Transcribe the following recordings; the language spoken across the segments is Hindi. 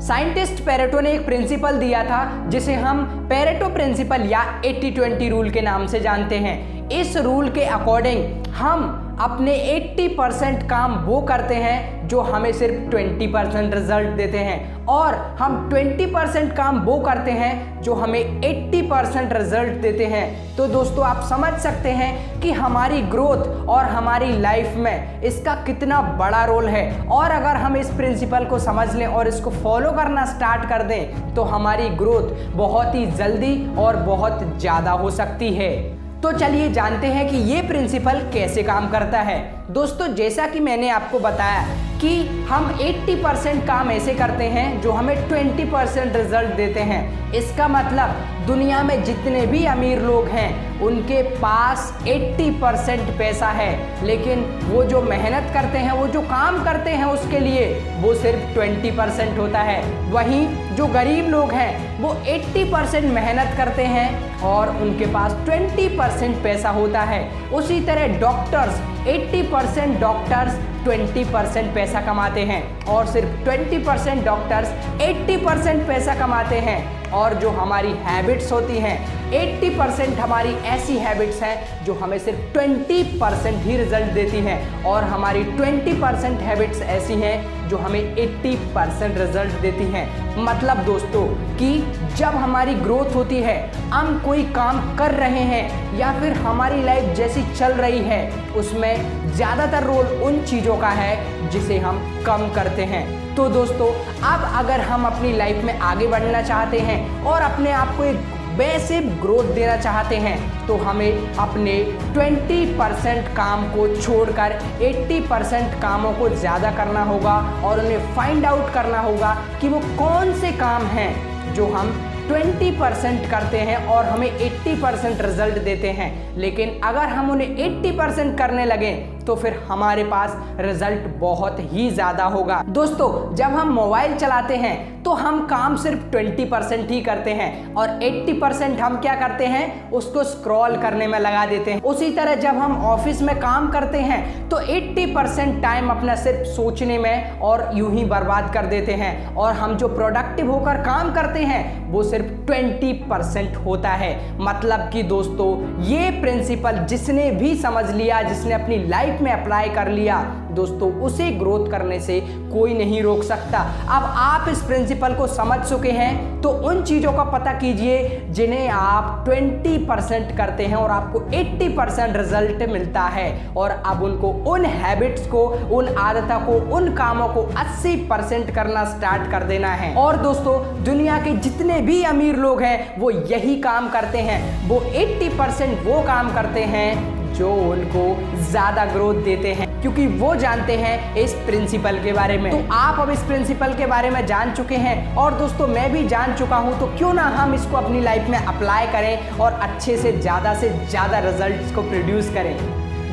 साइंटिस्ट पेरेटो ने एक प्रिंसिपल दिया था जिसे हम पेरेटो प्रिंसिपल या 80-20 रूल के नाम से जानते हैं। इस रूल के अकॉर्डिंग हम अपने 80% काम वो करते हैं जो हमें सिर्फ 20% रिजल्ट देते हैं, और हम 20% काम वो करते हैं जो हमें 80% रिजल्ट देते हैं। तो दोस्तों आप समझ सकते हैं कि हमारी ग्रोथ और हमारी लाइफ में इसका कितना बड़ा रोल है। और अगर हम इस प्रिंसिपल को समझ लें और इसको फॉलो करना स्टार्ट कर दें तो हमारी ग्रोथ बहुत ही जल्दी और बहुत ज़्यादा हो सकती है। तो चलिए जानते हैं कि ये प्रिंसिपल कैसे काम करता है। दोस्तों जैसा कि मैंने आपको बताया कि हम 80% काम ऐसे करते हैं जो हमें 20% रिजल्ट देते हैं। इसका मतलब दुनिया में जितने भी अमीर लोग हैं उनके पास 80% पैसा है, लेकिन वो जो मेहनत करते हैं, वो जो काम करते हैं उसके लिए वो सिर्फ 20% होता है। वहीं जो गरीब लोग हैं वो 80% मेहनत करते हैं और उनके पास 20% पैसा होता है। उसी तरह डॉक्टर्स 80% डॉक्टर्स 20% पैसा कमाते हैं और सिर्फ 20% डॉक्टर्स 80% पैसा कमाते हैं। और जो हमारी हैबिट्स होती हैं 80% हमारी ऐसी हैबिट्स हैं जो हमें सिर्फ 20% ही रिजल्ट देती हैं, और हमारी 20% हैबिट्स ऐसी हैं जो हमें 80% रिजल्ट देती हैं। मतलब दोस्तों कि जब हमारी ग्रोथ होती है, हम कोई काम कर रहे हैं या फिर हमारी लाइफ जैसी चल रही है, उसमें ज़्यादातर रोल उन चीज़ों का है जिसे हम कम करते हैं। तो दोस्तों अब अगर हम अपनी लाइफ में आगे बढ़ना चाहते हैं और अपने आप को एक बेसिक ग्रोथ देना चाहते हैं तो हमें अपने 20% काम को छोड़कर 80% कामों को ज़्यादा करना होगा और उन्हें फाइंड आउट करना होगा कि वो कौन से काम हैं जो हम 20% करते हैं और हमें 80% रिजल्ट देते हैं। लेकिन अगर हम उन्हें 80% करने लगें तो फिर हमारे पास रिजल्ट बहुत ही ज़्यादा होगा। दोस्तों जब हम मोबाइल चलाते हैं तो हम काम सिर्फ 20% ही करते हैं और 80% हम क्या करते हैं, उसको स्क्रॉल करने में लगा देते हैं। उसी तरह जब हम ऑफिस में काम करते हैं तो 80% टाइम अपना सिर्फ सोचने में और यूं ही बर्बाद कर देते हैं, और हम जो प्रोडक्टिव होकर काम करते हैं वो सिर्फ 20% होता है। मतलब कि दोस्तों ये प्रिंसिपल जिसने भी समझ लिया, जिसने अपनी लाइफ में अप्लाई कर लिया, दोस्तों उसे ग्रोथ करने से कोई नहीं रोक सकता। अब आप इस प्रिंसिपल को समझ चुके हैं तो उन चीज़ों का पता कीजिए जिन्हें आप 20% करते हैं और आपको 80% रिजल्ट मिलता है, और अब उनको उन हैबिट्स को, उन आदतों को, उन कामों को 80% करना स्टार्ट कर देना है। और दोस्तों दुनिया के जितने भी अमीर लोग हैं वो यही काम करते हैं, वो 80% वो काम करते हैं जो उनको ज़्यादा ग्रोथ देते हैं, क्योंकि वो जानते हैं इस प्रिंसिपल के बारे में। तो आप अब इस प्रिंसिपल के बारे में जान चुके हैं और दोस्तों मैं भी जान चुका हूं, तो क्यों ना हम इसको अपनी लाइफ में अप्लाई करें और अच्छे से ज़्यादा रिजल्ट्स को प्रोड्यूस करें।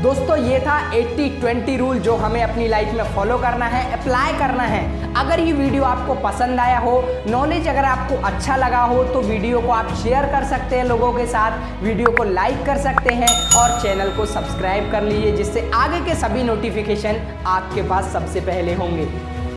दोस्तों ये था 80-20 रूल जो हमें अपनी लाइफ में फॉलो करना है, अप्लाई करना है। अगर ये वीडियो आपको पसंद आया हो, नॉलेज अगर आपको अच्छा लगा हो, तो वीडियो को आप शेयर कर सकते हैं लोगों के साथ, वीडियो को लाइक कर सकते हैं और चैनल को सब्सक्राइब कर लीजिए, जिससे आगे के सभी नोटिफिकेशन आपके पास सबसे पहले होंगे।